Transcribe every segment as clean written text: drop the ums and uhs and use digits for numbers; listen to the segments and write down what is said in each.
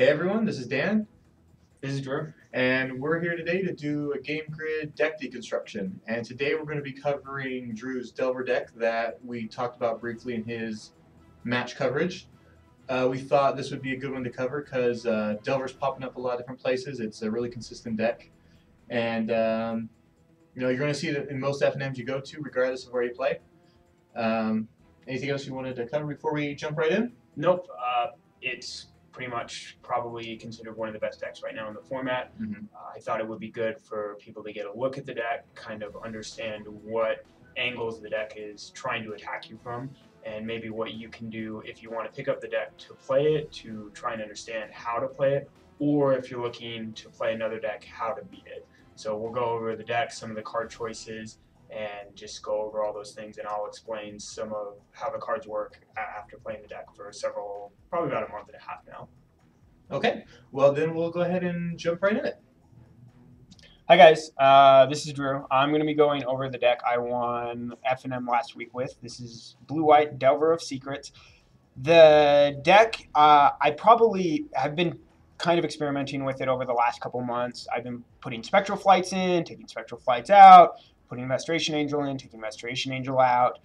Hey everyone, this is Dan, This is Drew. and we're here today to do a game grid deck deconstruction. And today we're going to be covering Drew's Delver deck that we talked about briefly in his match coverage. We thought this would be a good one to cover because Delver's popping up a lot of different places. It's a really consistent deck, and you're going to see it in most FNMs you go to, regardless of where you play. Anything else you wanted to cover before we jump right in? Nope. It's pretty much probably considered one of the best decks right now in the format. I thought it would be good for people to get a look at the deck, kind of understand what angles the deck is trying to attack you from, and maybe what you can do if you want to pick up the deck to play it, to try and understand how to play it, or if you're looking to play another deck, how to beat it. So we'll go over the deck, some of the card choices, and just go over all those things, and I'll explain some of how the cards work after playing the deck for probably about a month and a half now. Okay, well then we'll go ahead and jump right in it. Hi guys, this is Drew. I'm going to be going over the deck I won FNM last week with. This is Blue-White Delver of Secrets. The deck, I probably have been kind of experimenting with it over the last couple months. I've been putting Spectral Flights in, taking Spectral Flights out, putting Restoration Angel in, taking Restoration Angel out,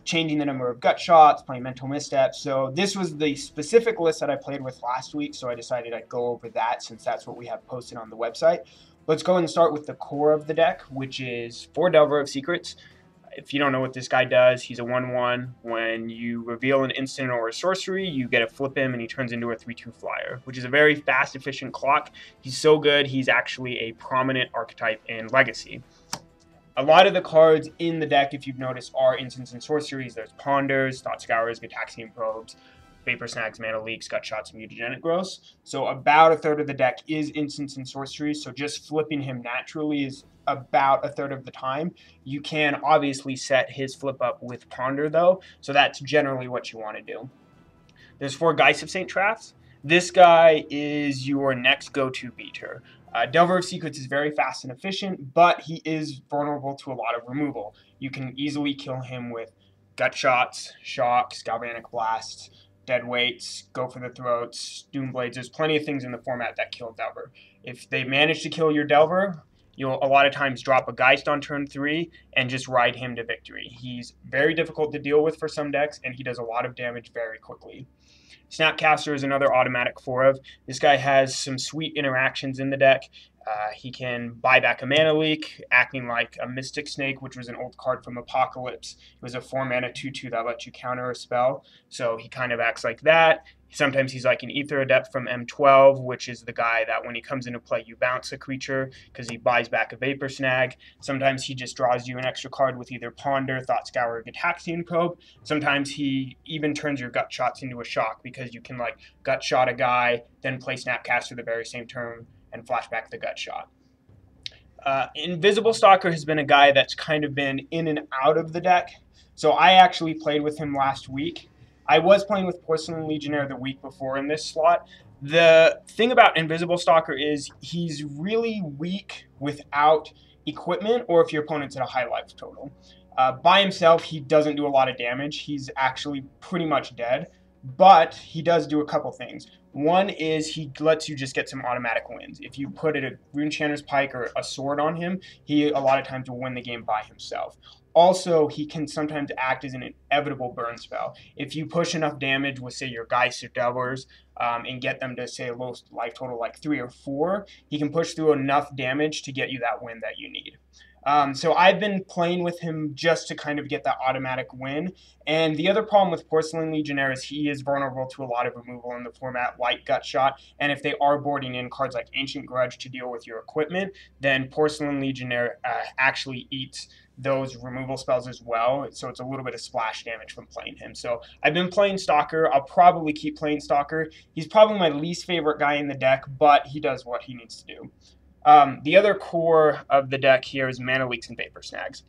changing the number of gut shots, playing Mental Missteps. So this was the specific list that I played with last week, so I decided I'd go over that since that's what we have posted on the website. Let's go and start with the core of the deck, which is 4 Delver of Secrets. If you don't know what this guy does, he's a 1/1. When you reveal an instant or a sorcery, you get to flip him and he turns into a 3/2 flyer, which is a very fast, efficient clock. He's so good, he's actually a prominent archetype in Legacy. A lot of the cards in the deck, if you've noticed, are instants and sorceries. There's Ponders, Thought Scours, Gitaxian Probes, Vapor Snags, Mana Leaks, Gut Shots, and Mutagenic Growths. So about a third of the deck is instants and sorceries, so just flipping him naturally is about a third of the time. You can obviously set his flip up with Ponder though, so that's generally what you want to do. There's 4 Geist of St. Traphs. This guy is your next go-to beater. Delver of Secrets is very fast and efficient, but he is vulnerable to a lot of removal. You can easily kill him with Gut Shots, Shocks, Galvanic Blasts, Dead Weights, Go for the Throats, Doom Blades. There's plenty of things in the format that kill Delver. If they manage to kill your Delver, you'll a lot of times drop a Geist on turn 3 and just ride him to victory. He's very difficult to deal with for some decks, and he does a lot of damage very quickly. Snapcaster is another automatic 4 of. This guy has some sweet interactions in the deck. He can buy back a Mana Leak, acting like a Mystic Snake, which was an old card from Apocalypse. It was a 4-mana 2/2 that lets you counter a spell, so he kind of acts like that. Sometimes he's like an Ether Adept from M12, which is the guy that when he comes into play, you bounce a creature because he buys back a Vapor Snag. Sometimes he just draws you an extra card with either Ponder, Thought Scour, or Gitaxian Probe. Sometimes he even turns your Gut Shots into a Shock because you can like Gut Shot a guy, then play Snapcaster the very same turn and flash back the Gut Shot. Invisible Stalker has been a guy that's kind of been in and out of the deck. So I actually played with him last week. I was playing with Porcelain Legionnaire the week before in this slot. The thing about Invisible Stalker is he's really weak without equipment or if your opponent's at a high life total. By himself, he doesn't do a lot of damage. He's actually pretty much dead, but he does do a couple things. One is he lets you just get some automatic wins. If you put a Runechanter's Pike or a sword on him, he a lot of times will win the game by himself. Also, he can sometimes act as an inevitable burn spell. If you push enough damage with, say, your Geist or Delvers and get them to, say, a low life total like 3 or 4, he can push through enough damage to get you that win that you need. So I've been playing with him just to kind of get that automatic win. And the other problem with Porcelain Legionnaire is he is vulnerable to a lot of removal in the format, like Gut Shot. And if they are boarding in cards like Ancient Grudge to deal with your equipment, then Porcelain Legionnaire actually eats those removal spells as well. So it's a little bit of splash damage from playing him. So I've been playing Stalker. I'll probably keep playing Stalker. He's probably my least favorite guy in the deck, but he does what he needs to do. The other core of the deck here is Mana Leaks and Vapor Snags.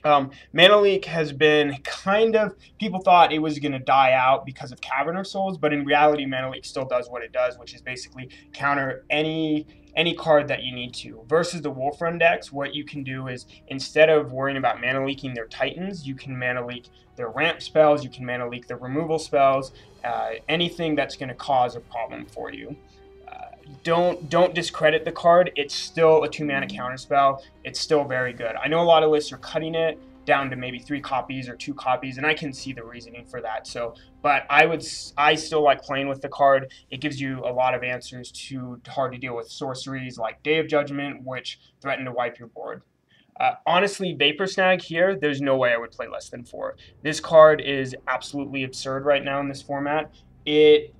Mana Leak has been kind of, people thought it was going to die out because of Cavern of Souls, but in reality, Mana Leak still does what it does, which is basically counter any any card that you need to. Versus the Wolf Run decks, what you can do is, instead of worrying about mana leaking their Titans, you can mana leak their ramp spells, you can mana leak their removal spells, anything that's going to cause a problem for you. Don't discredit the card. It's still a 2-mana counterspell. It's still very good. I know a lot of lists are cutting it down to maybe 3 copies or 2 copies, and I can see the reasoning for that. But I still like playing with the card. It gives you a lot of answers to hard to deal with sorceries like Day of Judgment, which threaten to wipe your board. Honestly, Vapor Snag here, there's no way I would play less than 4. This card is absolutely absurd right now in this format. It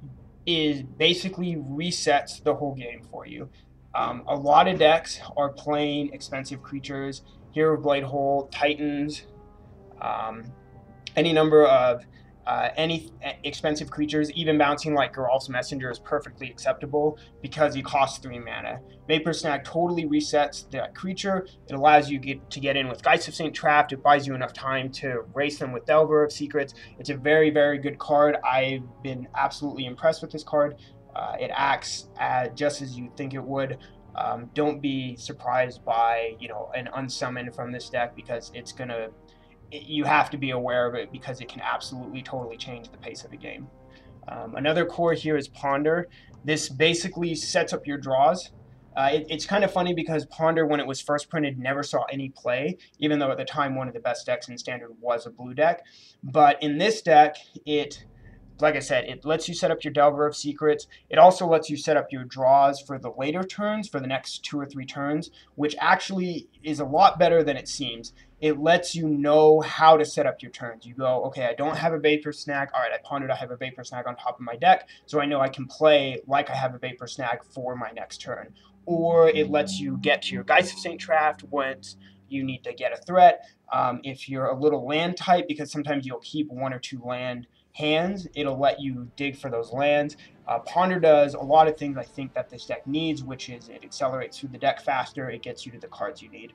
basically resets the whole game for you. A lot of decks are playing expensive creatures, Hero Blade Hole, Titans, any number of any expensive creatures, even bouncing like Geralf's Messenger is perfectly acceptable because he costs 3 mana. Vapor Snag totally resets that creature. It allows you to get in with Geist of St. Traft. It buys you enough time to race them with Delver of Secrets. It's a very, very good card. I've been absolutely impressed with this card. It acts just as you think it would. Don't be surprised by an unsummon from this deck, because you have to be aware of it because it can absolutely totally change the pace of the game. Another core here is Ponder. This basically sets up your draws. It's kind of funny because Ponder, when it was first printed, never saw any play, even though at the time one of the best decks in Standard was a blue deck. But in this deck, like I said, it lets you set up your Delver of Secrets. It also lets you set up your draws for the later turns, for the next 2 or 3 turns, which actually is a lot better than it seems. It lets you know how to set up your turns. You go, okay, I don't have a Vapor Snag. All right, I pondered I have a Vapor Snag on top of my deck, so I know I can play like I have a Vapor Snag for my next turn. Or it lets you get to your Geist of St. Traft once you need to get a threat. If you're a little land type, because sometimes you'll keep 1 or 2 land hands, it'll let you dig for those lands. Ponder does a lot of things I think that this deck needs, which is it accelerates through the deck faster, it gets you to the cards you need.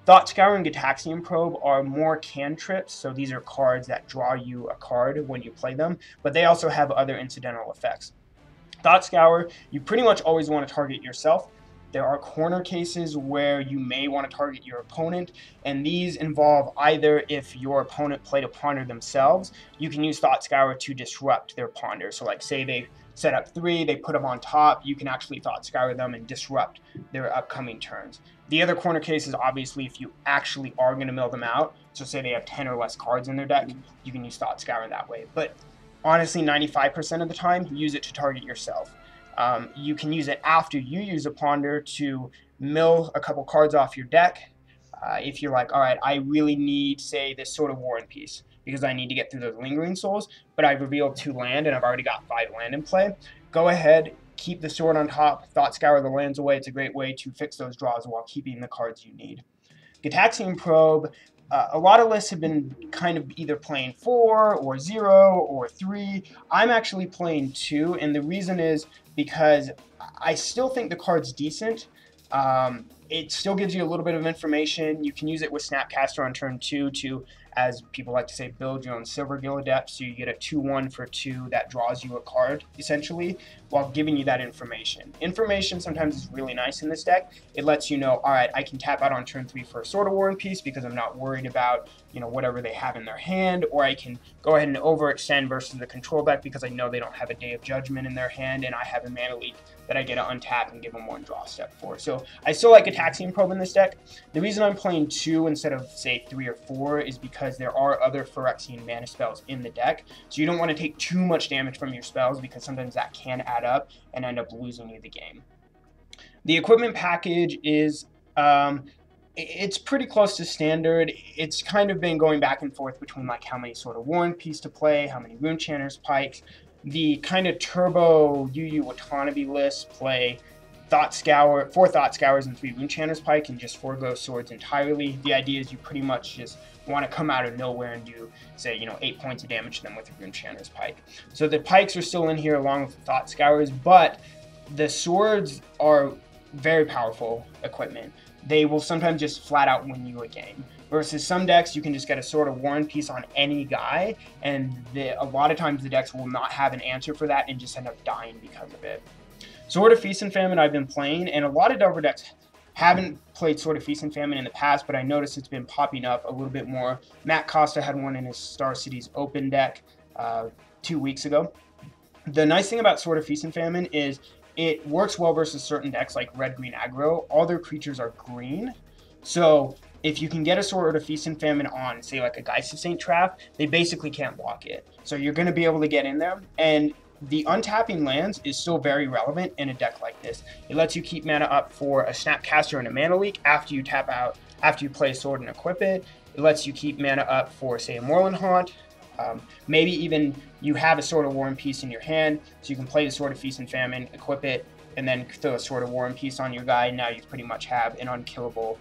Thought Scour and Gitaxian Probe are more cantrips, so these are cards that draw you a card when you play them, but they also have other incidental effects. Thought Scour, you pretty much always want to target yourself. There are corner cases where you may want to target your opponent, and these involve either if your opponent played a Ponder themselves, you can use Thought Scour to disrupt their Ponder. So like say they set up 3, they put them on top, you can actually Thought Scour them and disrupt their upcoming turns. The other corner case is obviously if you actually are going to mill them out. So say they have 10 or less cards in their deck, you can use Thought Scour that way. But honestly, 95% of the time, use it to target yourself. You can use it after you use a Ponder to mill a couple cards off your deck. If you're like, all right, I really need, say, this Sword of War and Peace, because I need to get through those Lingering Souls, but I've revealed 2 land and I've already got 5 land in play. Go ahead, keep the sword on top, Thought Scour the lands away. It's a great way to fix those draws while keeping the cards you need. Gitaxian Probe, a lot of lists have been kind of either playing 4 or 0 or 3. I'm actually playing 2, and the reason is because I still think the card's decent. It still gives you a little bit of information. You can use it with Snapcaster on turn 2 to, as people like to say, build your own Silvergill Adept, so you get a 2/1 for 2 that draws you a card, essentially, while giving you that information. Information sometimes is really nice in this deck. It lets you know, all right, I can tap out on turn 3 for a Sword of War and Peace because I'm not worried about, whatever they have in their hand, or I can go ahead and overextend versus the control deck because I know they don't have a Day of Judgment in their hand, and I have a mana leak that I get to untap and give them 1 draw step for. So I still like Gitaxian Probe in this deck. The reason I'm playing 2 instead of, say, 3 or 4 is because there are other Phyrexian mana spells in the deck, so you don't want to take too much damage from your spells because sometimes that can add up and end up losing you the game. The equipment package is it's pretty close to standard. It's kind of been going back and forth between like how many Sword of War and Peace to play, how many Runechanter's Pikes. The kind of turbo UU Watanabe lists play 4 Thought Scours and 3 Runechanter's Pike and just forego swords entirely. The idea is you pretty much just want to come out of nowhere and do, say, 8 points of damage to them with a Runechanter's Pike. So the pikes are still in here along with the Thought Scours, but the swords are very powerful equipment. They will sometimes just flat out win you a game. Versus some decks, you can just get a Sword of War and Peace on any guy, and a lot of times the decks will not have an answer for that and just end up dying because of it. Sword of Feast and Famine I've been playing, and a lot of Delver decks haven't played Sword of Feast and Famine in the past, but I noticed it's been popping up a little bit more. Matt Costa had one in his Star Cities Open deck 2 weeks ago. The nice thing about Sword of Feast and Famine is it works well versus certain decks like red-green aggro. All their creatures are green, so if you can get a Sword of Feast and Famine on, say, like a Geist of St. Trap, they basically can't block it. So you're going to be able to get in there, and the untapping lands is still very relevant in a deck like this. It lets you keep mana up for a Snapcaster and a Mana Leak after you tap out, after you play a sword and equip it. It lets you keep mana up for, say, a Moorland Haunt. Maybe even you have a Sword of War and Peace in your hand, so you can play the Sword of Feast and Famine, equip it, and then throw a Sword of War and Peace on your guy. Now you pretty much have an unkillable,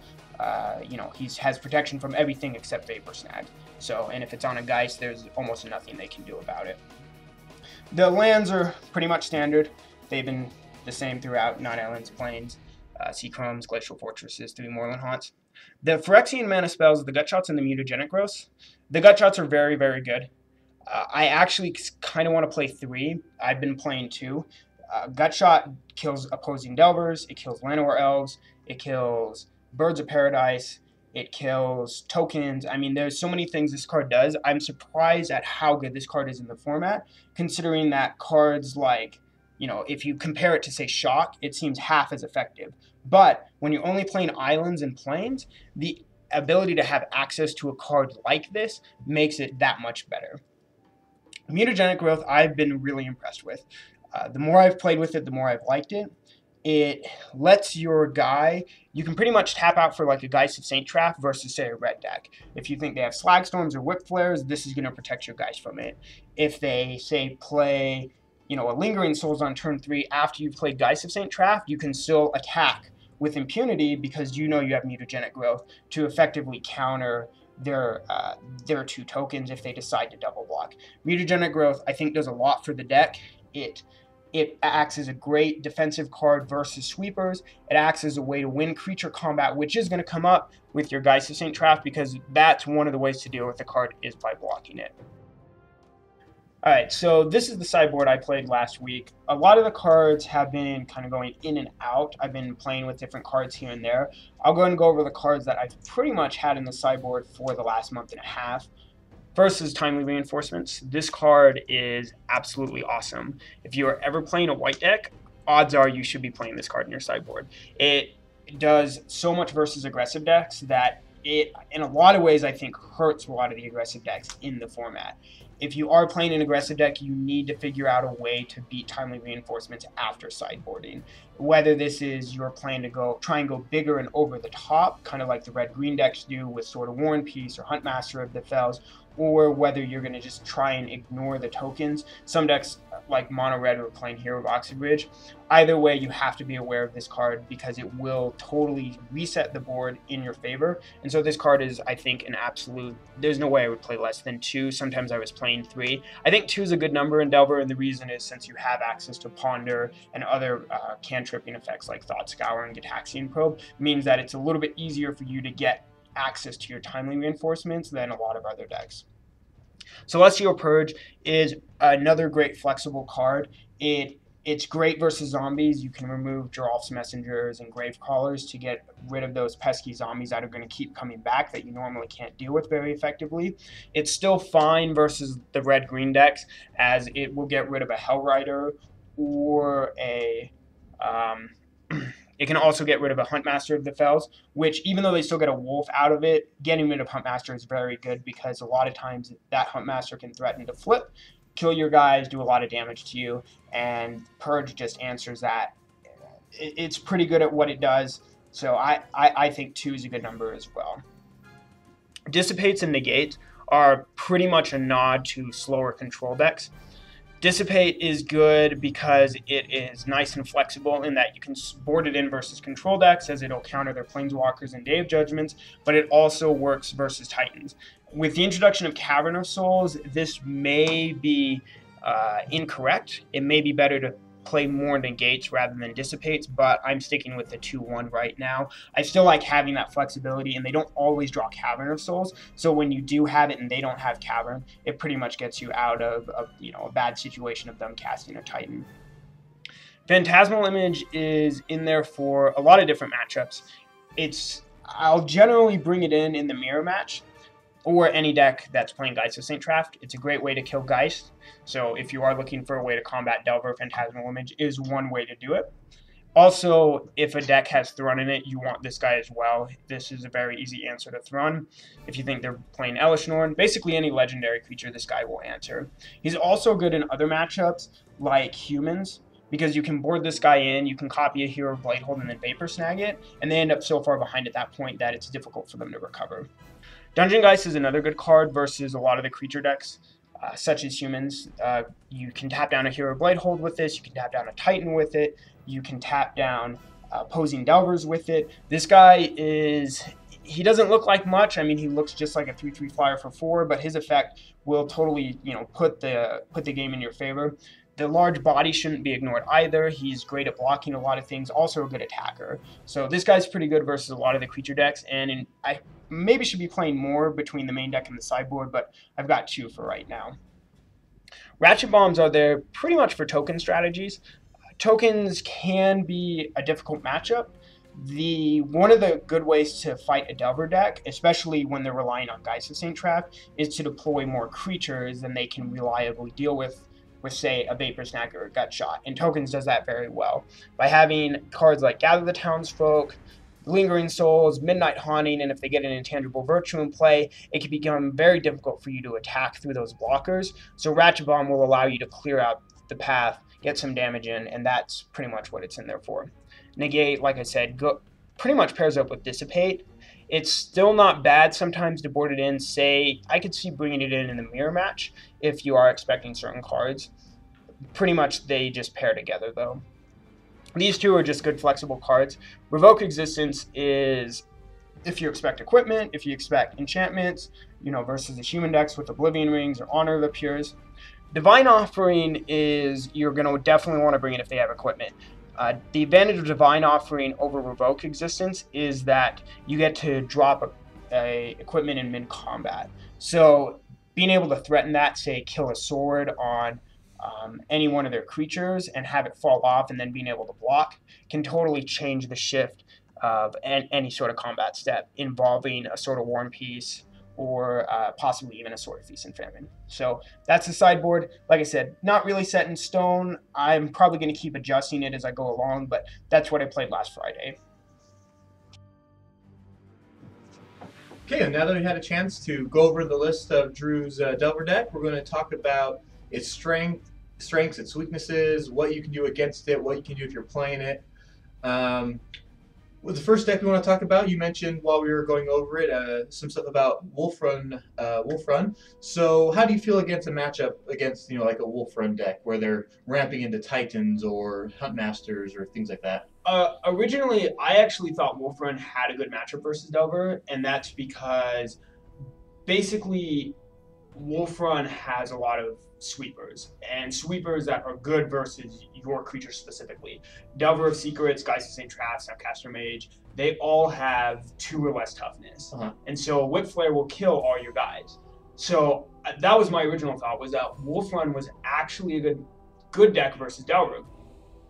he has protection from everything except Vapor Snag. So, and if it's on a Geist, there's almost nothing they can do about it. The lands are pretty much standard. They've been the same throughout: 9 Islands, Plains, Sea Chromes, Glacial Fortresses, 3 Moorland Haunts. The Phyrexian mana spells, the Gut Shots and the Mutagenic Growth. The Gut Shots are very, very good. I actually kind of want to play 3. I've been playing 2. Gut Shot kills opposing Delvers, it kills Llanowar Elves, it kills Birds of Paradise, it kills tokens. I mean, there's so many things this card does. I'm surprised at how good this card is in the format, considering that cards like, if you compare it to, say, Shock, it seems half as effective. But when you're only playing Islands and Plains, the ability to have access to a card like this makes it that much better. Mutagenic Growth I've been really impressed with. The more I've played with it, the more I've liked it. It lets your guy, you can pretty much tap out for like a Geist of St. Trap versus, say, a red deck. If you think they have Slag Storms or Whip Flares, this is going to protect your guys from it. If they, say, play, a Lingering Souls on turn 3 after you've played Geist of St. Trap, you can still attack with impunity because you have Mutagenic Growth to effectively counter their 2 tokens if they decide to double block. Mutagenic Growth, I think, does a lot for the deck. It acts as a great defensive card versus sweepers. It acts as a way to win creature combat, which is going to come up with your Geist of St. Trap, because that's one of the ways to deal with the card is by blocking it. Alright, so this is the sideboard I played last week. A lot of the cards have been kind of going in and out. I've been playing with different cards here and there. I'll go and go over the cards that I've pretty much had in the sideboard for the last month and a half. First is Timely Reinforcements. This card is absolutely awesome. If you are ever playing a white deck, odds are you should be playing this card in your sideboard. It does so much versus aggressive decks that it, in a lot of ways, I think hurts a lot of the aggressive decks in the format. If you are playing an aggressive deck, you need to figure out a way to beat Timely Reinforcements after sideboarding. Whether this is your plan to try and go bigger and over the top, kind of like the red-green decks do with Sword of War and Peace or Huntmaster of the Fells, or whether you're going to just try and ignore the tokens. Some decks like Mono Red are playing Hero of Oxybridge. Either way, you have to be aware of this card because it will totally reset the board in your favor. And so this card is, I think, an absolute, there's no way I would play less than 2. Sometimes I was playing 3. I think 2 is a good number in Delver, and the reason is since you have access to Ponder and other cantripping effects like Thought Scour and Gitaxian Probe, means that it's a little bit easier for you to get access to your Timely Reinforcements than a lot of other decks. Celestial Purge is another great flexible card. It's great versus zombies. You can remove Geralf's Messengers and Gravecrawlers to get rid of those pesky zombies that are going to keep coming back that you normally can't deal with very effectively. It's still fine versus the red-green decks, as it will get rid of a Hellrider or a... It can also get rid of a Huntmaster of the Fells, which, even though they still get a wolf out of it, getting rid of Huntmaster is very good because a lot of times that Huntmaster can threaten to flip, kill your guys, do a lot of damage to you, and Purge just answers that. It's pretty good at what it does, so I think 2 is a good number as well. Dissipates and Negate are pretty much a nod to slower control decks. Dissipate is good because it is nice and flexible in that you can board it in versus control decks, as it'll counter their Planeswalkers and Day of Judgments, but it also works versus Titans. With the introduction of Cavern of Souls, this may be incorrect. It may be better to play more Negates rather than Dissipates, but I'm sticking with the 2-1 right now. I still like having that flexibility, and they don't always draw Cavern of Souls, so when you do have it and they don't have Cavern, it pretty much gets you out of a bad situation of them casting a Titan. Phantasmal Image is in there for a lot of different matchups. I'll generally bring it in the mirror match or any deck that's playing Geist of St. Traft. It's a great way to kill Geist. So if you are looking for a way to combat Delver, Phantasmal Image is one way to do it. Also, if a deck has Thrun in it, you want this guy as well. This is a very easy answer to Thrun. If you think they're playing Elishnorn, basically any legendary creature, this guy will answer. He's also good in other matchups, like humans, because you can board this guy in, you can copy a Hero of Bladehold and then Vapor Snag it, and they end up so far behind at that point that it's difficult for them to recover. Dungeon Geist is another good card versus a lot of the creature decks, such as humans. You can tap down a Hero of Bladehold with this, you can tap down a Titan with it, you can tap down opposing Delvers with it. This guy he doesn't look like much. I mean, he looks just like a 3/3 flyer for 4, but his effect will totally, put the game in your favor. The large body shouldn't be ignored either. He's great at blocking a lot of things, also a good attacker. So this guy's pretty good versus a lot of the creature decks, and I maybe should be playing more between the main deck and the sideboard, but I've got 2 for right now. Ratchet Bombs are there pretty much for token strategies. Tokens can be a difficult matchup. One of the good ways to fight a Delver deck, especially when they're relying on Geist of St. Traft, is to deploy more creatures than they can reliably deal with, say, a Vapor Snag or a Gut Shot. And Tokens does that very well. By having cards like Gather the Townsfolk, Lingering Souls, Midnight Haunting, and if they get an Intangible Virtue in play, it can become very difficult for you to attack through those blockers. So Ratchet Bomb will allow you to clear out the path, get some damage in, and that's pretty much what it's in there for. Negate, like I said, pretty much pairs up with Dissipate. It's still not bad sometimes to board it in. Say, I could see bringing it in the mirror match if you are expecting certain cards. Pretty much they just pair together, though. These 2 are just good flexible cards. Revoke Existence is if you expect equipment, if you expect enchantments, versus the human decks with Oblivion Rings or Honor of the Pures. Divine Offering is you're going to definitely want to bring it if they have equipment. The advantage of Divine Offering over Revoke Existence is that you get to drop a equipment in mid-combat. So being able to threaten that, say, kill a sword on any one of their creatures and have it fall off and then being able to block can totally change the shift of any sort of combat step involving a Sword of War and Peace or possibly even a Sword of Feast and Famine. So that's the sideboard. Like I said, not really set in stone. I'm probably going to keep adjusting it as I go along, but that's what I played last Friday. Okay, and now that we had a chance to go over the list of Drew's Delver deck, we're going to talk about its strengths, its weaknesses, what you can do against it, what you can do if you're playing it. Well, the first deck we want to talk about, you mentioned while we were going over it, some stuff about Wolf-Run. So how do you feel against a matchup against, like a Wolf-Run deck where they're ramping into Titans or Huntmasters or things like that? Originally, I actually thought Wolf-Run had a good matchup versus Delver, and that's because basically Wolf-Run has a lot of sweepers, and sweepers that are good versus your creature specifically. Delver of Secrets, Geist of St. Traft, Snapcaster Mage, they all have 2 or less toughness. And so Whip Flare will kill all your guys. So that was my original thought, was that Wolf-Run was actually a good deck versus Delver.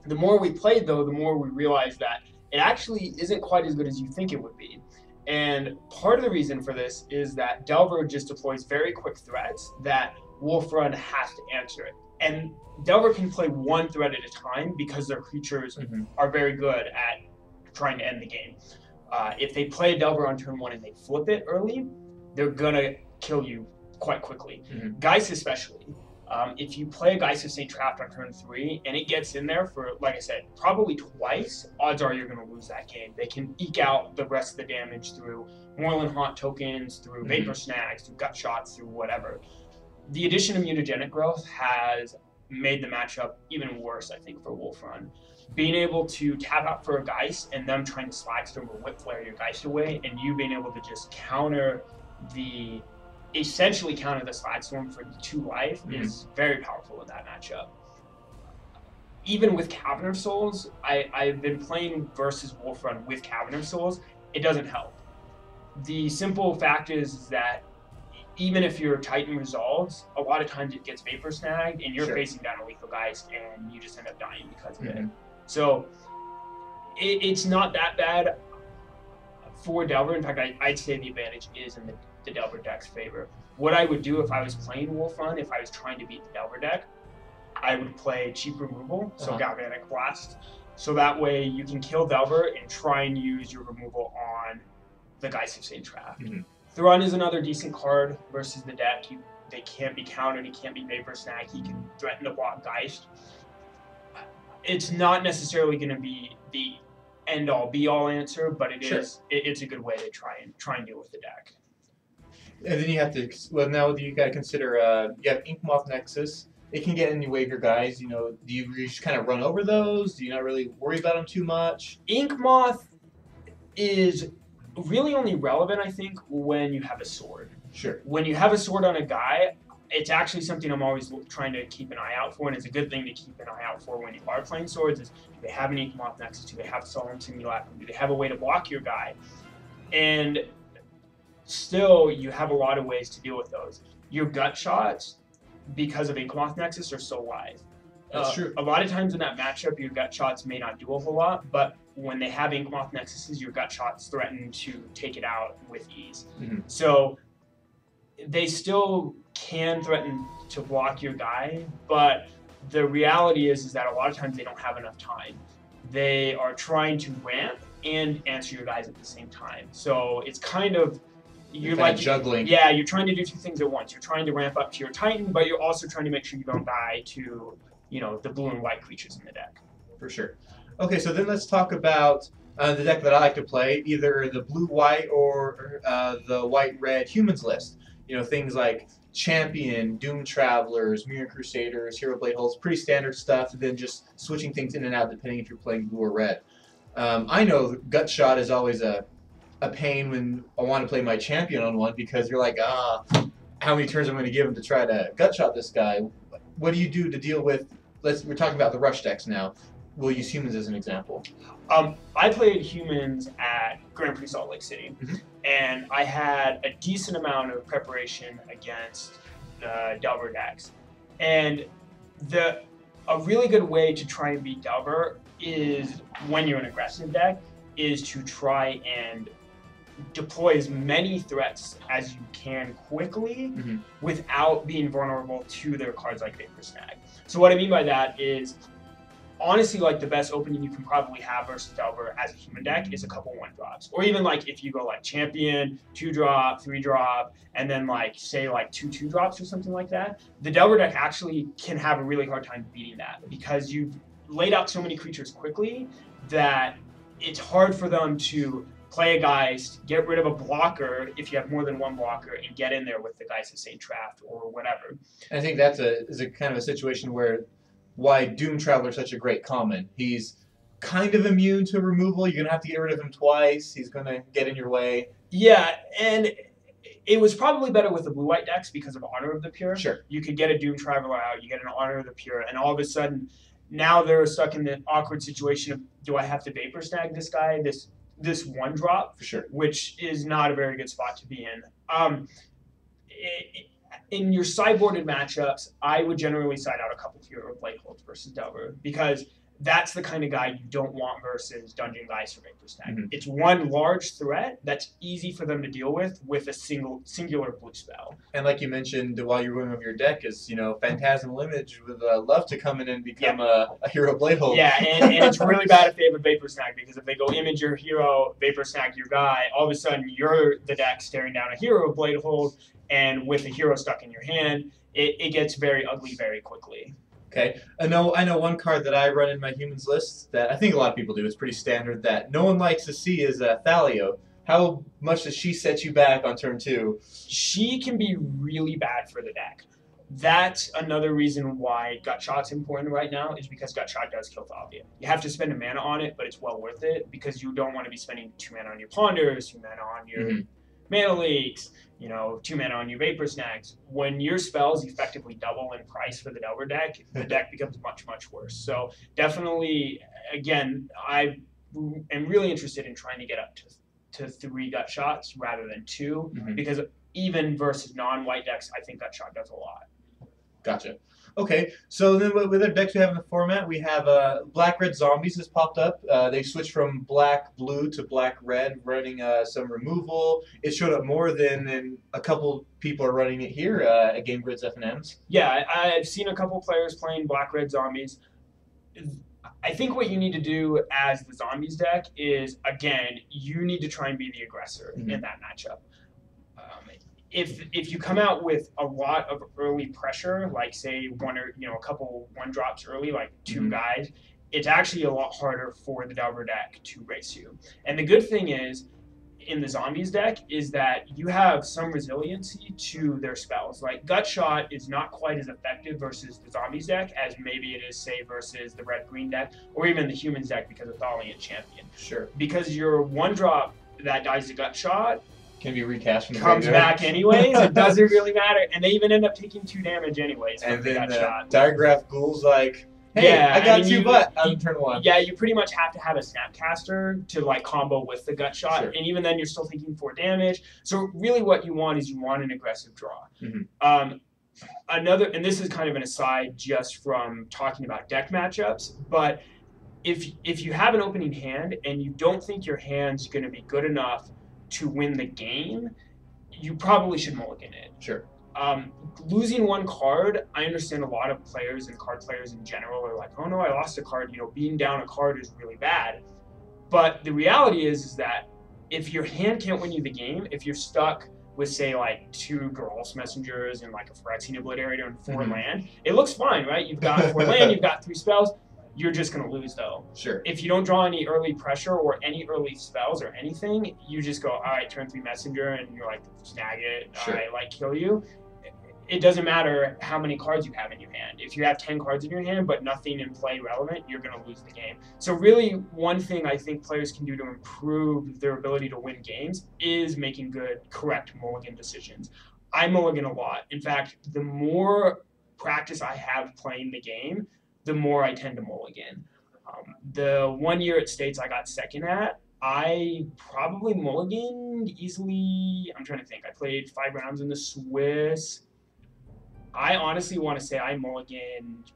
The more we played, though, the more we realized that it actually isn't quite as good as you think it would be. And part of the reason for this is that Delver just deploys very quick threats that Wolf-Run has to answer it. And Delver can play 1 threat at a time because their creatures are very good at trying to end the game. If they play a Delver on turn 1 and they flip it early, they're going to kill you quite quickly. Geist especially. If you play a Geist of St. Traft on turn 3 and it gets in there for, like I said, probably twice, odds are you're going to lose that game. They can eke out the rest of the damage through Moorland Haunt tokens, through Vapor Snags, through Gut Shots, through whatever. The addition of Mutagenic Growth has made the matchup even worse, I think, for Wolf-Run. Being able to tap out for a Geist and them trying to Slagstorm or Whip Flare your Geist away, and you being able to just essentially counter the Slagstorm for 2 life is very powerful in that matchup. Even with Cavern of Souls, I've been playing versus Wolf-Run with Cavern of Souls. It doesn't help. The simple fact is that even if your Titan resolves, a lot of times it gets Vapor Snagged and you're facing down a lethal Geist and you just end up dying because of it. So it's not that bad for Delver. In fact, I'd say the advantage is in the Delver deck's favor. What I would do if I was playing Wolf Run, if I was trying to beat the Delver deck, I would play cheap removal, so Galvanic Blast. So that way you can kill Delver and try and use your removal on the Geist of St. Traft. Thrun is another decent card versus the deck. They can't be countered, he can't be Vapor Snag, he can threaten to block Geist. It's not necessarily going to be the end-all, be-all answer, but it's a good way to try and deal with the deck. And then you have to, well, now you got to consider, you have Inkmoth Nexus. It can get in the way of your guys. You know, do you just kind of run over those? Do you not really worry about them too much? Inkmoth is really only relevant, I think, when you have a sword. Sure. When you have a sword on a guy, it's actually something I'm always trying to keep an eye out for, and it's a good thing to keep an eye out for when you are playing swords. Is, do they have an Inkmoth Nexus? Do they have Solemn Simulacrum? Do they have a way to block your guy? And still, you have a lot of ways to deal with those. Your gut shots, because of Inkmoth Nexus, are so live. That's true. A lot of times in that matchup, your gut shots may not do a whole lot, but when they have Inkmoth Nexuses, your gut shots threaten to take it out with ease. So they still can threaten to block your guy, but the reality is that a lot of times they don't have enough time. They are trying to ramp and answer your guys at the same time. So it's kind of, you're like juggling. Yeah, you're trying to do two things at once. You're trying to ramp up to your Titan, but you're also trying to make sure you don't die to, you know, the blue and white creatures in the deck. For sure. Okay, so then let's talk about the deck that I like to play, either the blue-white or the white-red humans list. You know, things like Champion, Doom Travelers, Mirror Crusaders, Hero Blade Holes, pretty standard stuff, and then just switching things in and out depending if you're playing blue or red. I know Gut Shot is always a pain when I want to play my Champion on one, because you're like, how many turns I'm going to give him to try to Gut Shot this guy? What do you do to deal with, we're talking about the rush decks now. We'll use humans as an example. I played humans at Grand Prix Salt Lake City, and I had a decent amount of preparation against the Delver decks. And a really good way to try and beat Delver is, when you're an aggressive deck, is to try and deploy as many threats as you can quickly without being vulnerable to their cards like Vapor Snag. So what I mean by that is, honestly, like, the best opening you can probably have versus Delver as a human deck is a couple 1-drops. Or even, like, if you go, like, Champion, 2-drop, 3-drop, and then, like, say, like, 2-2-drops or something like that. The Delver deck actually can have a really hard time beating that, because you've laid out so many creatures quickly that it's hard for them to play a Geist, get rid of a blocker if you have more than one blocker, and get in there with the Geist of St. Traft or whatever. I think that's is a kind of a situation why Doom Traveler is such a great common. He's kind of immune to removal. You're going to have to get rid of him twice. He's going to get in your way. Yeah, and it was probably better with the blue-white decks because of Honor of the Pure. Sure. You could get a Doom Traveler out, you get an Honor of the Pure, and all of a sudden, now they're stuck in the awkward situation of, do I have to Vapor Snag this guy, this 1-drop? For sure. Which is not a very good spot to be in. In your sideboarded matchups, I would generally side out a couple Hero Blade Holds versus Delver, because that's the kind of guy you don't want versus Dungeon Geist or Vapor Snag. It's one large threat that's easy for them to deal with a singular blue spell. And like you mentioned, while you're going over your deck, is, you know, Phantasmal Image would love to come in and become a Hero Blade Hold. Yeah, and it's really bad if they have a Vapor Snag, because if they go Image your hero, Vapor Snag your guy, all of a sudden you're the deck staring down a Hero Blade Hold, and with a hero stuck in your hand, it gets very ugly very quickly. Okay, I know one card that I run in my humans list that I think a lot of people do. It's pretty standard that no one likes to see is Thalio. How much does she set you back on turn 2? She can be really bad for the deck. That's another reason why Gut Shot's important right now, is because Gut Shot does kill Thalio. You have to spend a mana on it, but it's well worth it, because you don't want to be spending 2 mana on your Ponders, 2 mana on your Mana Leaks, 2 mana on your Vapor Snags. When your spells effectively double in price for the Delver deck, the deck becomes much, much worse. So definitely, again, I am really interested in trying to get up to 3 Gut Shots rather than 2, because even versus non-white decks, I think Gut Shot does a lot. Gotcha. Okay, so then with our decks we have in the format, we have black red zombies has popped up. They switched from black blue to black red, running some removal. It showed up more than a couple people are running it here at Game Grids FNMs. Yeah, I've seen a couple players playing black red zombies. I think what you need to do as the zombies deck is, again, you need to try and be the aggressor in that matchup. If you come out with a lot of early pressure, like say a couple one drops early, like two guys, it's actually a lot harder for the Delver deck to race you. And the good thing is, in the zombies deck, is that you have some resiliency to their spells. Like Gut Shot is not quite as effective versus the zombies deck as maybe it is, say, versus the red-green deck, or even the humans deck because of Thalian Champion. Sure. Because your one drop that dies to Gut Shot can be recast from the comes back anyways. It doesn't really matter, and they even end up taking 2 damage anyways. And then Shot. Diregraph Ghoul's like, hey, yeah, I got 2 butt on turn 1. Yeah, you pretty much have to have a Snapcaster to like combo with the Gut Shot, sure. And even then you're still taking 4 damage. So really, what you want is an aggressive draw. And this is kind of an aside just from talking about deck matchups, but if you have an opening hand and you don't think your hand's going to be good enough to win the game, you probably should mulligan it. Sure. Losing 1 card, I understand a lot of players and card players in general are like, oh no, I lost a card. Being down a card is really bad. But the reality is that if your hand can't win you the game, if you're stuck with, say, like 2 Geralt's Messengers and like a Phyrexian Obliterator and 4 land, it looks fine, right? You've got 4 land, you've got 3 spells. You're just going to lose, though. Sure. If you don't draw any early pressure or any early spells or anything, you just go, all right, turn 3 Messenger, and you're like, snag it, sure. All right, like, kill you. It doesn't matter how many cards you have in your hand. If you have 10 cards in your hand but nothing in play relevant, you're going to lose the game. So really, one thing I think players can do to improve their ability to win games is making good, correct mulligan decisions. I mulligan a lot. In fact, the more practice I have playing the game, the more I tend to mulligan. The 1 year at States I got second at, I probably mulliganed easily. I'm trying to think. I played 5 rounds in the Swiss. I honestly want to say I mulliganed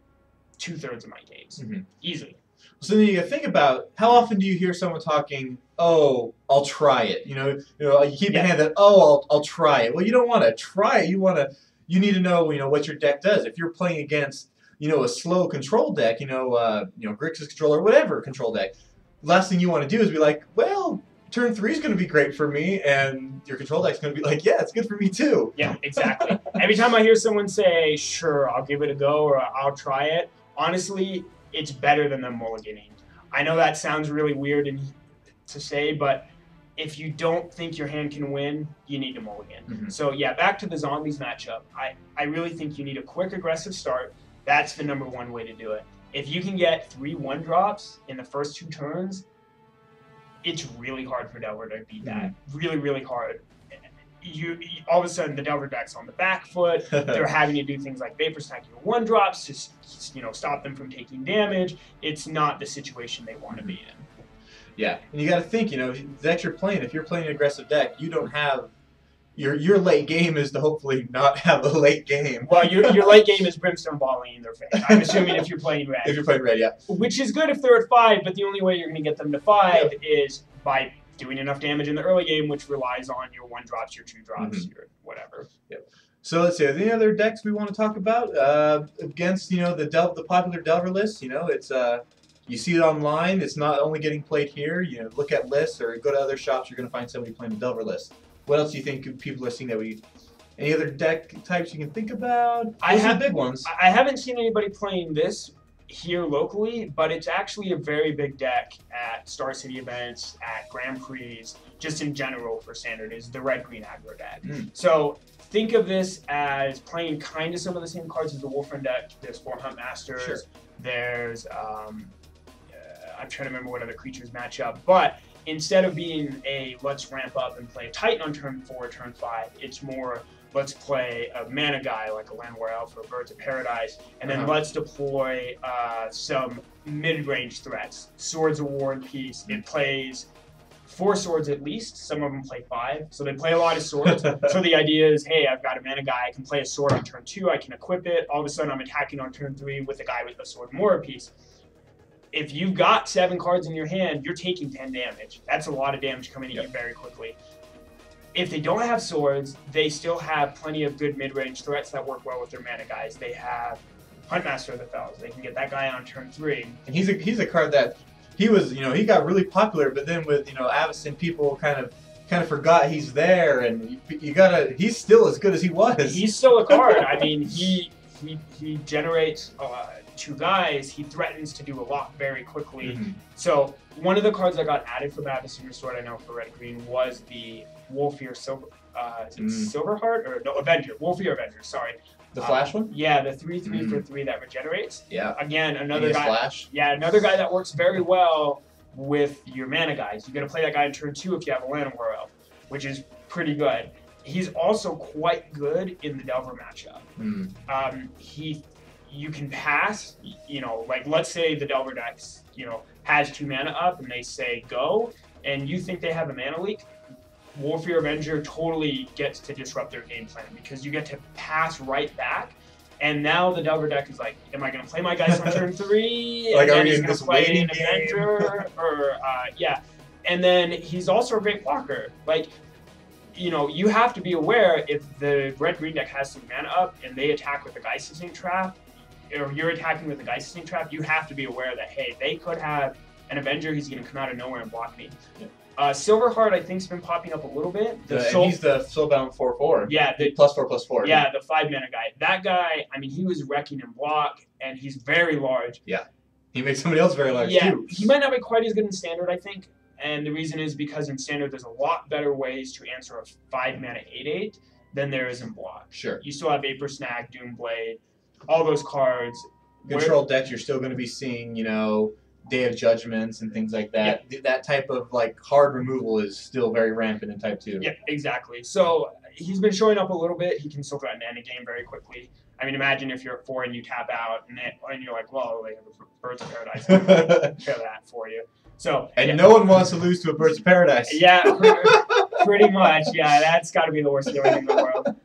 2/3 of my games. Easily. So then you think about, how often do you hear someone talking, oh, I'll try it? You keep your hand that, oh, I'll try it. Well, you don't want to try it. You need to know, what your deck does. If you're playing against a slow control deck, Grixis control or whatever control deck, last thing you want to do is be like, well, turn 3 is going to be great for me, and your control deck's going to be like, yeah, it's good for me too. Yeah, exactly. Every time I hear someone say, sure, I'll give it a go or I'll try it, honestly, it's better than them mulliganing. I know that sounds really weird to say, but if you don't think your hand can win, you need to mulligan. So yeah, back to the zombies matchup. I really think you need a quick, aggressive start. That's the #1 way to do it. If you can get 3 1-drops in the first 2 turns, it's really hard for Delver to beat that. Really, really hard. You all of a sudden the Delver deck's on the back foot. They're having to do things like Vapor Stack your 1-drops to stop them from taking damage. It's not the situation they want to be in. Yeah, and you got to think, the deck you're playing. If you're playing an aggressive deck, you don't have. Your late game is to hopefully not have a late game. Well, your late game is Brimstone Volley in their face. I'm assuming if you're playing red. If you're playing red, yeah. Which is good if they're at 5, but the only way you're going to get them to 5 is by doing enough damage in the early game, which relies on your 1-drops, your 2-drops, your whatever. Yep. So let's see. Are there any other decks we want to talk about against the popular Delver list? It's you see it online. It's not only getting played here. Look at lists or go to other shops. You're going to find somebody playing the Delver list. What else do you think people are seeing that any other deck types you can think about? Those are the big ones. I haven't seen anybody playing this here locally, but it's actually a very big deck at Star City events, at Grand Prix, just in general for Standard, is the red-green aggro deck. So think of this as playing kind of some of the same cards as the Wolfrun deck. There's 4 Hunt Masters. Sure. There's, I'm trying to remember what other creatures match up, but instead of being let's ramp up and play a Titan on turn 4, turn 5, it's more let's play a mana guy like a Landwehr Elf or Birds of Paradise, and then let's deploy some mid-range threats. Swords of War and Peace. It plays 4 swords at least. Some of them play 5, so they play a lot of swords. So the idea is, hey, I've got a mana guy. I can play a sword on turn 2. I can equip it. All of a sudden, I'm attacking on turn 3 with a guy with a sword and war piece. If you've got 7 cards in your hand, you're taking 10 damage. That's a lot of damage coming at you very quickly. If they don't have swords, they still have plenty of good mid-range threats that work well with their mana guys. They have Huntmaster of the Fells. They can get that guy on turn 3. And he's a card that he was, he got really popular, but then with, Avacyn, people kind of forgot he's there, and he's still as good as he was. He's still a card. I mean, he generates 2 guys. He threatens to do a lot very quickly. Mm-hmm. So one of the cards that got added for Avacyn Restored, I know for red-green, was the Wolfear Silverheart? Or no, Avenger. Wolfear Avenger, sorry. The flash one? Yeah, the 3/3 for 3 that regenerates. Yeah. Again, another guy. Flash. Yeah, another guy that works very well with your mana guys. You're gonna play that guy in turn 2 if you have a Llanowar Elf, which is pretty good. He's also quite good in the Delver matchup. You can pass. Like let's say the Delver deck, has 2 mana up and they say go, and you think they have a mana leak. Wolfear Avenger totally gets to disrupt their game plan because you get to pass right back. And now the Delver deck is like, am I going to play my guys on turn 3? Like, and are we he's in going this to play waiting an game? Avenger? Or, yeah. And then he's also a great blocker. Like, you have to be aware if the red-green deck has some mana up and they attack with the Geist-Sustaining Trap, or you're attacking with the Geist-Sustaining Trap, you have to be aware that, hey, they could have an Avenger, he's going to come out of nowhere and block me. Yeah. Silverheart, I think, has been popping up a little bit. He's the Soulbound 4/4. Yeah. +4/+4. Yeah, the 5 mana guy. That guy, I mean, he was wrecking in block, and he's very large. Yeah. He makes somebody else very large, too. He might not be quite as good in Standard, I think. And the reason is because in Standard, there's a lot better ways to answer a 5 mana 8/8 than there is in block. Sure. You still have Vapor Snag, Doomblade, all those cards. Control decks, you're still going to be seeing, Day of Judgments and things like that. Yep. That type of hard removal is still very rampant in Type 2. Yeah, exactly. So he's been showing up a little bit. He can still threaten end a game very quickly. I mean, imagine if you're at 4 and you tap out and you're like, well, they have a Birds of Paradise. Prepare that for you. So no one wants to lose to a Birds of Paradise. Yeah, pretty much. Yeah, that's got to be the worst feeling in the world.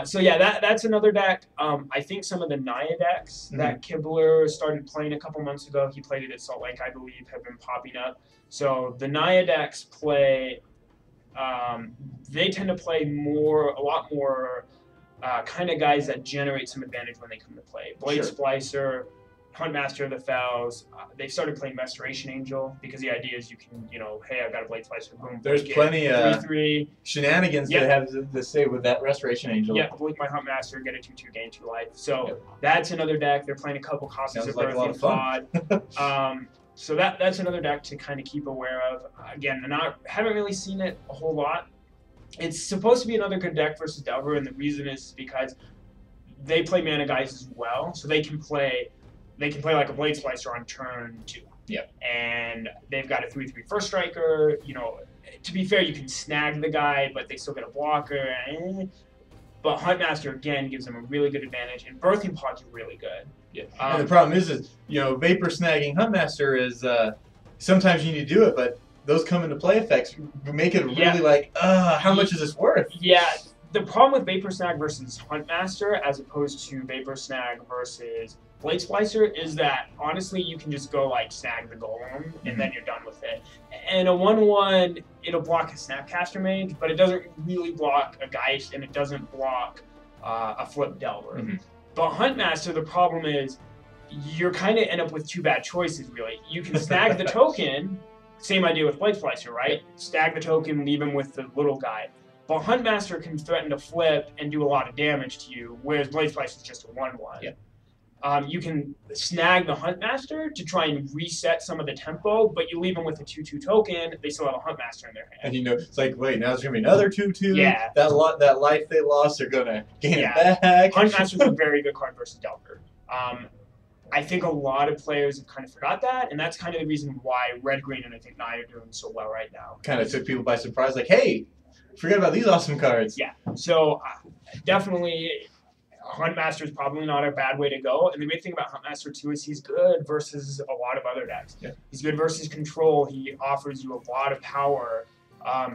So yeah, that's another deck. I think some of the Naya decks that Kibler started playing a couple months ago, he played it at Salt Lake, I believe, have been popping up. So the Naya decks play, they tend to play a lot more kind of guys that generate some advantage when they come to play. Blade Splicer, Huntmaster of the Fells. They've started playing Restoration Angel because the idea is you can, hey, I've got a Blade Splicer, boom. There's plenty of 3/3 shenanigans that have to say with that Restoration Angel. Yeah, blink my Huntmaster, get a 2/2, gain 2 life. So that's another deck. They're playing a couple copies of Earthly Pod. So that's another deck to kind of keep aware of. Again, haven't really seen it a whole lot. It's supposed to be another good deck versus Delver, and the reason is because they play mana guys as well, so they can play like a Blade Splicer on turn 2. Yeah. And they've got a 3/3 first striker. To be fair, you can snag the guy, but they still get a blocker. But Huntmaster, again, gives them a really good advantage. And Birthing Pod's really good. Yeah. And the problem is Vapor snagging Huntmaster is sometimes you need to do it, but those come into play effects make it really how much is this worth? Yeah. The problem with Vapor Snag versus Huntmaster, as opposed to Vapor Snag versus Blade Splicer, is that honestly you can just go snag the golem and then you're done with it. And a 1/1, it'll block a Snapcaster Mage, but it doesn't really block a Geist and it doesn't block a Flip Delver. But Huntmaster, the problem is you're kind of end up with 2 bad choices really. You can snag the token, same idea with Blade Splicer, right? Snag the token, leave him with the little guy. But Huntmaster can threaten to flip and do a lot of damage to you, whereas Blade Splicer is just a 1/1. Yeah. You can snag the Huntmaster to try and reset some of the tempo, but you leave them with a 2/2 token, they still have a Huntmaster in their hand. And it's like, wait, now there's going to be another 2/2? Yeah. That life they lost, they're going to gain it back. Huntmaster's a very good card versus Delver. I think a lot of players have kind of forgot that, and that's kind of the reason why Red, Green, and I think Naya are doing so well right now. Kind of took people by surprise, like, hey, forget about these awesome cards. Yeah, so definitely Huntmaster is probably not a bad way to go. And the great thing about Huntmaster too is he's good versus a lot of other decks. Yeah. He's good versus control. He offers you a lot of power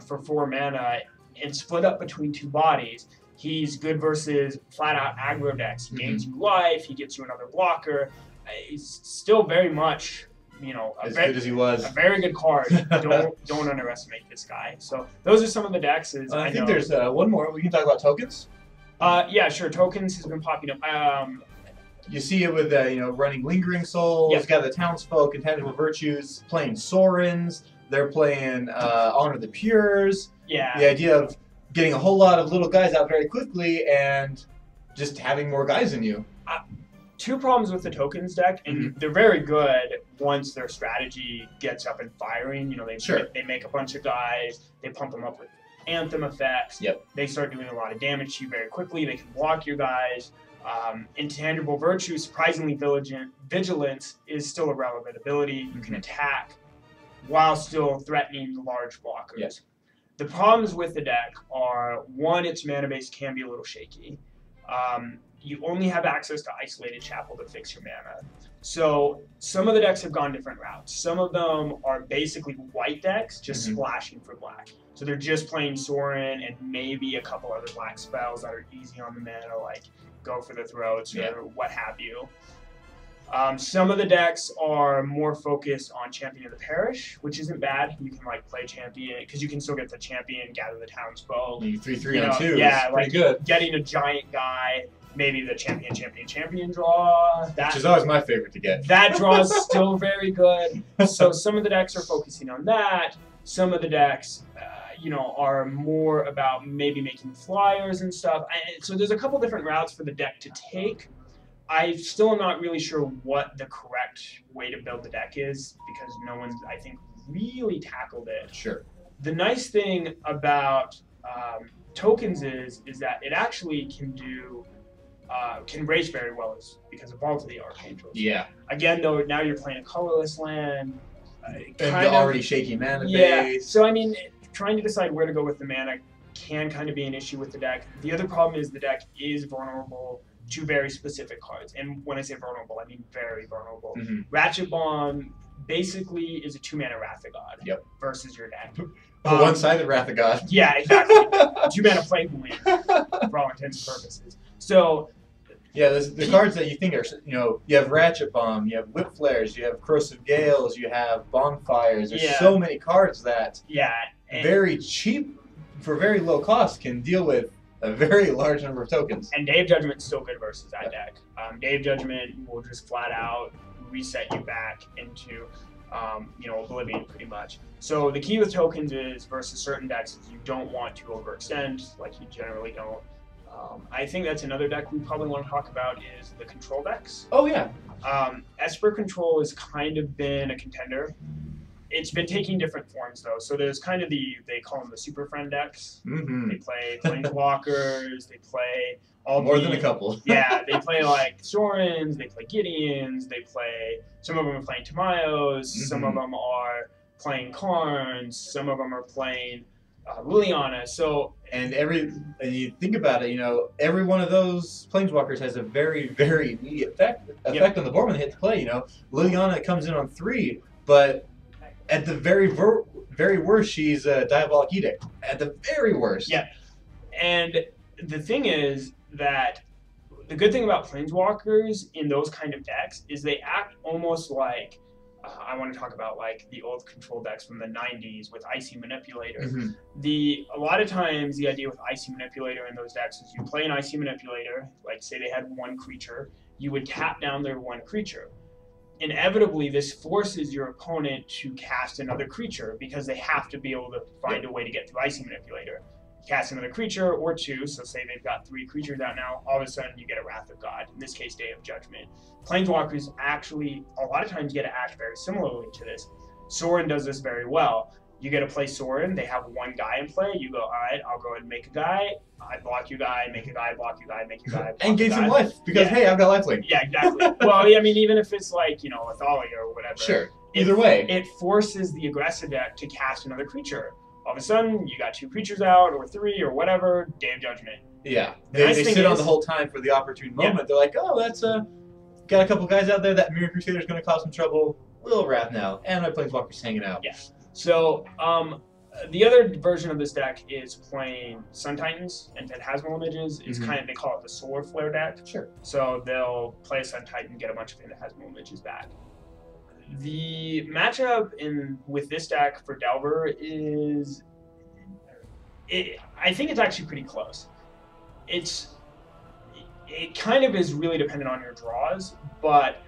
for 4 mana and split up between 2 bodies. He's good versus flat-out aggro decks. He gains you life. He gets you another blocker. He's still very much, you know, as good as he was. A very good card. Don't underestimate this guy. So those are some of the decks. I think there's one more. We can talk about tokens. Yeah, sure. Tokens has been popping up. You see it with running Lingering Souls. Yep. Got the Townsfolk, Intangible Virtues, playing Sorens. They're playing Honor the Pures. Yeah. The idea of getting a whole lot of little guys out very quickly and just having more guys in you. 2 problems with the tokens deck, and they're very good once their strategy gets up and firing. You know, they make a bunch of guys, they pump them up with Anthem effects. Yep. They start doing a lot of damage to you very quickly. They can block your guys. Intangible Virtue, surprisingly Vigilance is still a relevant ability. You can attack while still threatening large blockers. Yep. The problems with the deck are, 1, its mana base can be a little shaky. You only have access to Isolated Chapel to fix your mana. So some of the decks have gone different routes. Some of them are basically white decks, just splashing for black. So they're just playing Sorin and maybe a couple other black spells that are easy on the mana, like Go for the Throats or what have you. Some of the decks are more focused on Champion of the Parish, which isn't bad. You can play Champion because you can still get the Champion, gather the Townsfolk. 3/3 on 2. Yeah, pretty good. Getting a giant guy, maybe the Champion draw. Which is always my favorite to get. That draw is still very good. So some of the decks are focusing on that. Some of the decks, are more about maybe making flyers and stuff. So there's a couple different routes for the deck to take. I still am not really sure what the correct way to build the deck is because no one's, I think, really tackled it. Sure. The nice thing about tokens is that it actually can race very well because of Vault of the Archangels. Yeah. Again, though, now you're playing a colorless land. And the already shaky mana base. So, I mean, trying to decide where to go with the mana can kind of be an issue with the deck. The other problem is the deck is vulnerable to very specific cards. And when I say vulnerable, I mean very vulnerable. Ratchet Bomb basically is a 2-mana Wrath of God versus your deck. A one-sided Wrath of God. Yeah, exactly. 2-mana Plague Win for all intents and purposes. So... Yeah, the cards that you think are, you have Ratchet Bomb, you have Whip Flares, you have Corrosive Gales, you have Bonfires. There's so many cards that very cheap, for very low cost, can deal with a very large number of tokens. And Day of Judgment's still good versus that deck. Day of Judgment will just flat out reset you back into, Oblivion pretty much. So the key with tokens is versus certain decks is you don't want to overextend, like you generally don't. I think that's another deck we probably want to talk about is the control decks. Oh, yeah. Esper Control has kind of been a contender. It's been taking different forms, though. So there's kind of they call them the Super Friend decks. They play Planeswalkers. They play all more than a couple. Yeah, they play Sorens. They play Gideons. They play, some of them are playing Tamayos. Some of them are playing Karns. Some of them are playing Liliana. So and you think about it, every one of those Planeswalkers has a very, very immediate effect on the board when they hit the play. Liliana comes in on 3, but at the very worst, she's a Diabolic Edict. At the very worst. Yeah, and the thing is that the good thing about Planeswalkers in those kind of decks is they act almost like. I want to talk about the old control decks from the 90s with Icy Manipulator. A lot of times the idea with Icy Manipulator in those decks is you play an Icy Manipulator, say they had 1 creature, you would tap down their 1 creature. Inevitably, this forces your opponent to cast another creature because they have to be able to find a way to get through Icy Manipulator. Cast another creature or 2, so say they've got 3 creatures out now, all of a sudden you get a Wrath of God, in this case Day of Judgment. Planeswalkers actually, a lot of times, get to act very similarly to this. Sorin does this very well. You get to play Sorin, they have 1 guy in play, you go, alright, I'll go ahead and make a guy, I block you guy, make a guy, block you guy, make your guy, and gain some life, because hey, I've got lifelink. Yeah, exactly. Well, I mean, even if it's Athalia or whatever. Sure, either way. It forces the aggressive deck to cast another creature. All of a sudden, you got 2 creatures out, or 3, or whatever, Day of Judgment. Yeah, they sit on the whole time for the opportune moment. They're like, oh, that's got a couple guys out there, that Mirror Crusader's going to cause some trouble, little Wrath now, and my Planeswalker's hanging out. Yeah. So, The other version of this deck is playing Sun Titans and Phantasmal Images. It's kind of, they call it the Solar Flare deck. Sure. So they'll play a Sun Titan, get a bunch of Phantasmal Images back. The matchup with this deck for Delver is, I think it's actually pretty close. It kind of is really dependent on your draws, but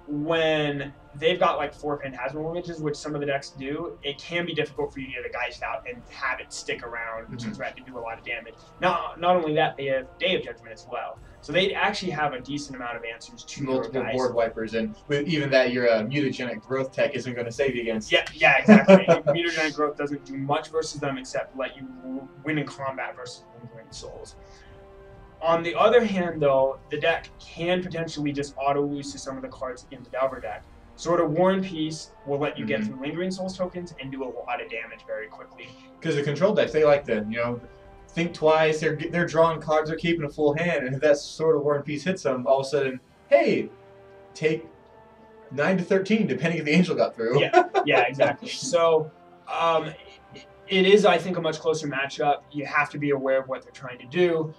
when they've got like 4 Phantasmal Images, which some of the decks do, it can be difficult for you to get a Geist out and have it stick around to threat to do a lot of damage. Now, not only that, they have Day of Judgment as well. So they actually have a decent amount of answers to multiple your board wipers, and with even that, your mutagenic growth tech isn't going to save you against. Yeah, exactly. Mutagenic growth doesn't do much versus them except let you win in combat versus Lingering Souls. On the other hand, though, the deck can potentially just auto-lose to some of the cards in the Delver deck. Sword of War and Peace will let you get through Lingering Souls tokens and do a lot of damage very quickly. Because the control decks, they like to, think twice. They're drawing cards, they're keeping a full hand, and if that Sword of War and Peace hits them, all of a sudden, hey, take 9 to 13, depending if the Angel got through. Yeah, exactly. So, it is, I think, a much closer matchup. You have to be aware of what they're trying to do.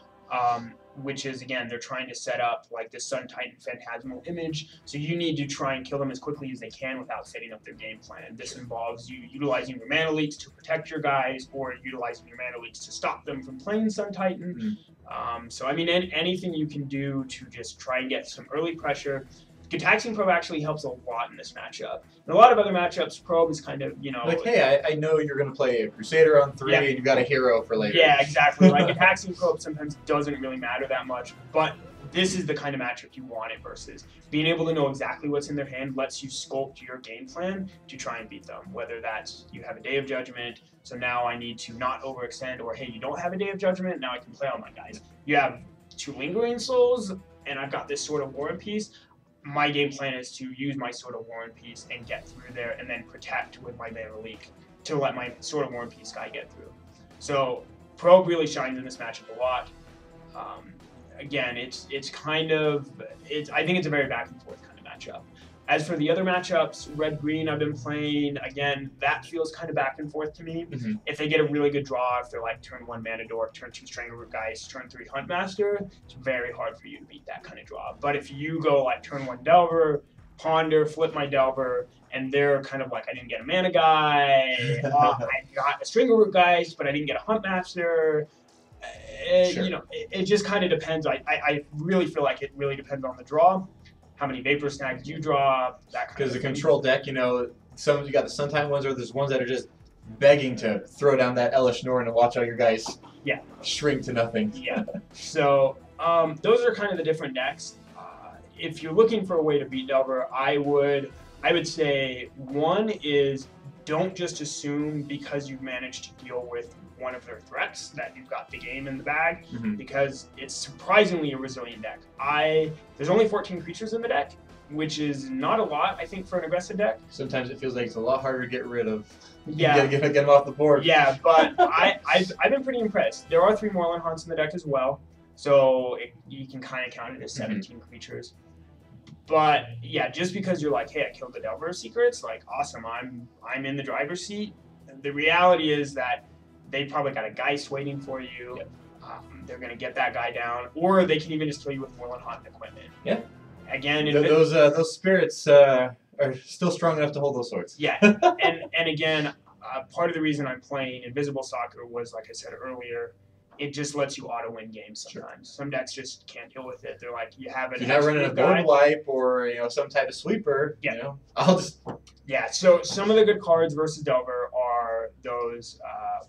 Which is, again, they're trying to set up like this Sun Titan Phantasmal Image, so you need to try and kill them as quickly as they can without setting up their game plan. This involves you utilizing your mana leaks to protect your guys, or utilizing your mana leaks to stop them from playing Sun Titan. So, I mean, anything you can do to just try and get some early pressure. Taxing Probe actually helps a lot in this matchup. In a lot of other matchups, Probe is kind of, like, hey, I know you're going to play a Crusader on 3, and you've got a hero for later. Yeah, exactly. Like, Taxing Probe sometimes doesn't really matter that much, but this is the kind of matchup you want it versus. Being able to know exactly what's in their hand lets you sculpt your game plan to try and beat them, whether that's you have a Day of Judgment, so now I need to not overextend, or hey, you don't have a Day of Judgment, now I can play all my guys. You have 2 Lingering Souls, and I've got this Sword of War and Peace. My game plan is to use my Sword of War and Peace and get through there, and then protect with my Mana Leak to let my Sword of War and Peace guy get through. So Probe really shines in this matchup a lot. Again, I think it's a very back and forth kind of matchup. As for the other matchups, Red-Green I've been playing, again, that feels kind of back and forth to me. If they get a really good draw, if they're like turn 1 Mana Dork, turn 2 Strangleroot Geist, turn 3 Huntmaster, it's very hard for you to beat that kind of draw. But if you go like turn 1 Delver, Ponder, flip my Delver, and they're kind of like, I didn't get a Mana Guy, I got a Strangleroot Geist, but I didn't get a Huntmaster. It just kind of depends. I really feel like it really depends on the draw. How many Vapor Snags you draw, that kind of thing. Because the control deck, you got the Sun Titan ones, or there's ones that are just begging to throw down that Elish Norn and watch all your guys shrink to nothing. So those are kind of the different decks. If you're looking for a way to beat Delver, I would say one is don't just assume because you've managed to deal with one of their threats that you've got the game in the bag, because it's surprisingly a resilient deck. There's only 14 creatures in the deck, which is not a lot, I think, for an aggressive deck. Sometimes it feels like it's a lot harder to get rid of. Yeah. You gotta get them off the board. Yeah, but I've been pretty impressed. There are 3 Moreland Haunts in the deck as well, so you can kind of count it as 17 creatures. But yeah, just because you're like, hey, I killed the Delver of Secrets, like, awesome, I'm in the driver's seat. The reality is that they probably got a Geist waiting for you. They're going to get that guy down, or they can even just kill you with Moreland Haunt equipment. Again, those spirits are still strong enough to hold those swords. and again, part of the reason I'm playing Invisible Soccer was, like I said earlier, it just lets you auto win games sometimes. Some decks just can't deal with it. They're like, you have it. If you're not running a board wipe or some type of sweeper, I'll just. So some of the good cards versus Delver are those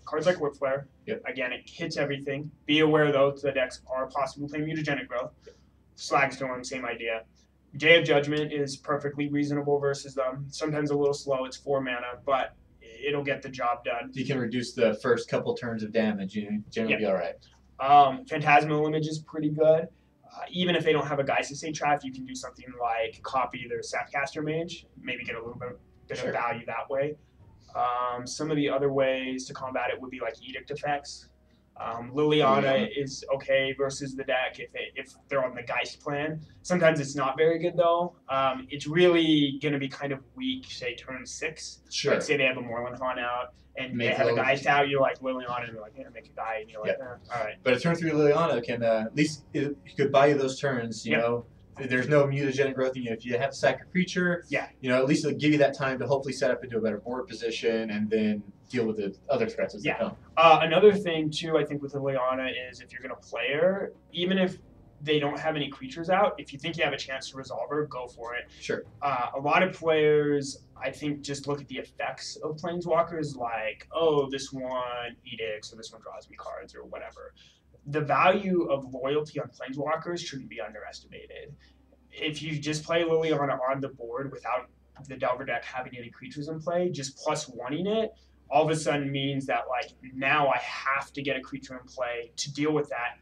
cards like Whip Flare. Again, it hits everything. Be aware though, the decks are possibly playing Mutagenic Growth. Slagstorm, same idea. Day of Judgment is perfectly reasonable versus them. Sometimes a little slow. It's 4 mana, but it'll get the job done. You can reduce the first couple turns of damage. You generally be all right. Phantasmal Image is pretty good. Even if they don't have a Geist Estate Trap, you can do something like copy their Sapcaster Mage, maybe get a little bit of value that way. Some of the other ways to combat it would be like Edict effects. Liliana is okay versus the deck if they're on the Geist plan. Sometimes it's not very good though. It's really going to be kind of weak, say turn 6. Sure. Like say they have a Morlanthon out and Make they have a those- Geist out, you're like Liliana and they're like, yeah, make a guy, and you're like, all right. But a turn 3 Liliana can at least it could buy you those turns. You know, there's no mutagenic growth. You know, if you have to sack a creature, you know, at least it'll give you that time to hopefully set up into a better board position and then deal with the other threats as they come. Another thing too, I think with Liliana is if you're going to play her, even if they don't have any creatures out, if you think you have a chance to resolve her, go for it. Sure. A lot of players, I think, just look at the effects of Planeswalkers like, oh, this one edicts or this one draws me cards or whatever. The value of loyalty on Planeswalkers shouldn't be underestimated. If you just play Liliana on the board without the Delver deck having any creatures in play, just +1ing it, all of a sudden means that like now I have to get a creature in play to deal with that.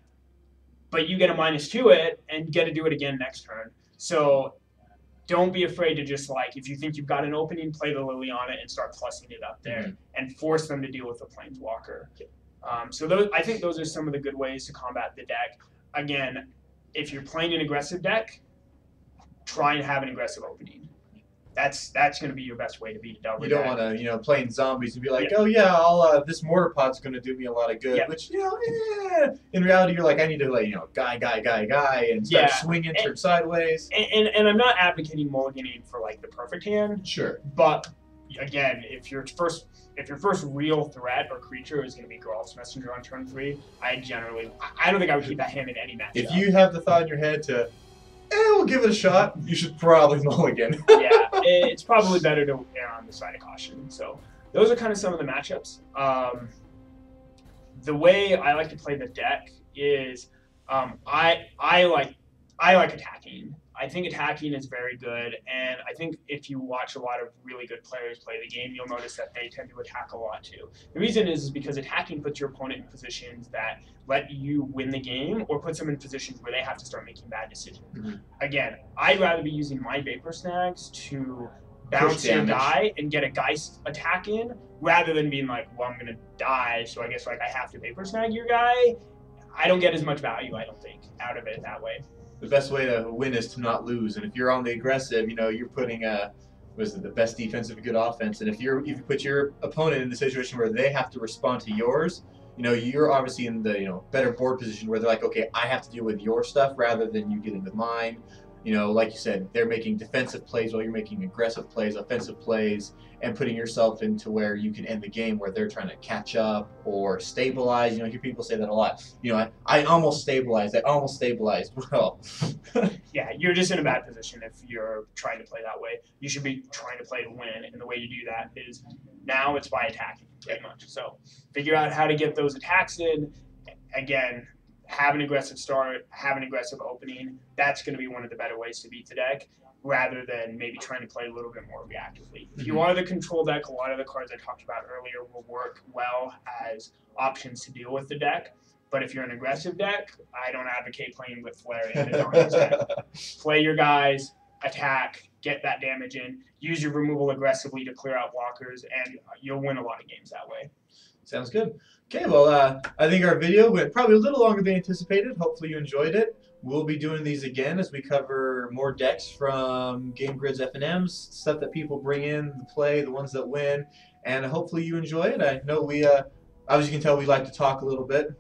But you get a -2 to it and get to do it again next turn. So don't be afraid to just like, if you think you've got an opening, play the Liliana and start plussing it up there and force them to deal with the Planeswalker. So I think those are some of the good ways to combat the deck. Again, if you're playing an aggressive deck, try and have an aggressive opening. That's going to be your best way to beat a Delver deck. You don't want to, you know, playing zombies and be like, oh yeah, this mortar pod's going to do me a lot of good. Which, you know, in reality, you're like, I need to, like, you know, guy, and start swinging, turn sideways. And I'm not advocating mulliganing for like the perfect hand. Sure. But again, if your first real threat or creature is going to be Geralt's Messenger on turn 3, I don't think I would keep that hand in any matchup. If you have the thought in your head to, we'll give it a shot, you should probably mulligan. It's probably better to err on the side of caution. So those are kind of some of the matchups. The way I like to play the deck is I like attacking. I think attacking is very good, and I think if you watch a lot of really good players play the game, you'll notice that they tend to attack a lot too. The reason is because attacking puts your opponent in positions that let you win the game, or puts them in positions where they have to start making bad decisions. Again, I'd rather be using my Vapor Snags to bounce your die and get a Geist attack in, rather than being like, well, I'm going to die, so I guess like I have to Vapor Snag your guy. I don't get as much value, I don't think, out of it that way. The best way to win is to not lose, and if you're on the aggressive, you know, you're putting the best defense of a good offense, and if you put your opponent in the situation where they have to respond to yours, you know, you're obviously in the, you know, better board position where they're like, okay, I have to deal with your stuff rather than you dealing with mine. You know, like you said, they're making defensive plays while you're making aggressive plays, offensive plays, and putting yourself into where you can end the game where they're trying to catch up or stabilize. You know, you hear people say that a lot. You know, I almost stabilized. I almost stabilized. Well, yeah, you're just in a bad position if you're trying to play that way. You should be trying to play to win, and the way you do that is now it's by attacking, pretty much. So figure out how to get those attacks in. Again, have an aggressive start, have an aggressive opening. That's going to be one of the better ways to beat the deck, rather than maybe trying to play a little bit more reactively. If you are the control deck, a lot of the cards I talked about earlier will work well as options to deal with the deck. But if you're an aggressive deck, I don't advocate playing with Flare and Adoni's deck. Play your guys, attack, get that damage in, use your removal aggressively to clear out blockers, and you'll win a lot of games that way. Sounds good. Okay, well, I think our video went probably a little longer than anticipated. Hopefully you enjoyed it. We'll be doing these again as we cover more decks from Game Grid's F&Ms, stuff that people bring in to play, the ones that win, and hopefully you enjoy it. I know we, as you can tell, we like to talk a little bit.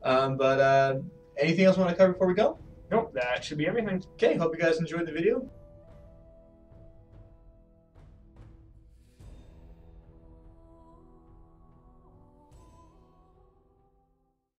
But anything else you want to cover before we go? Nope, that should be everything. Okay, hope you guys enjoyed the video.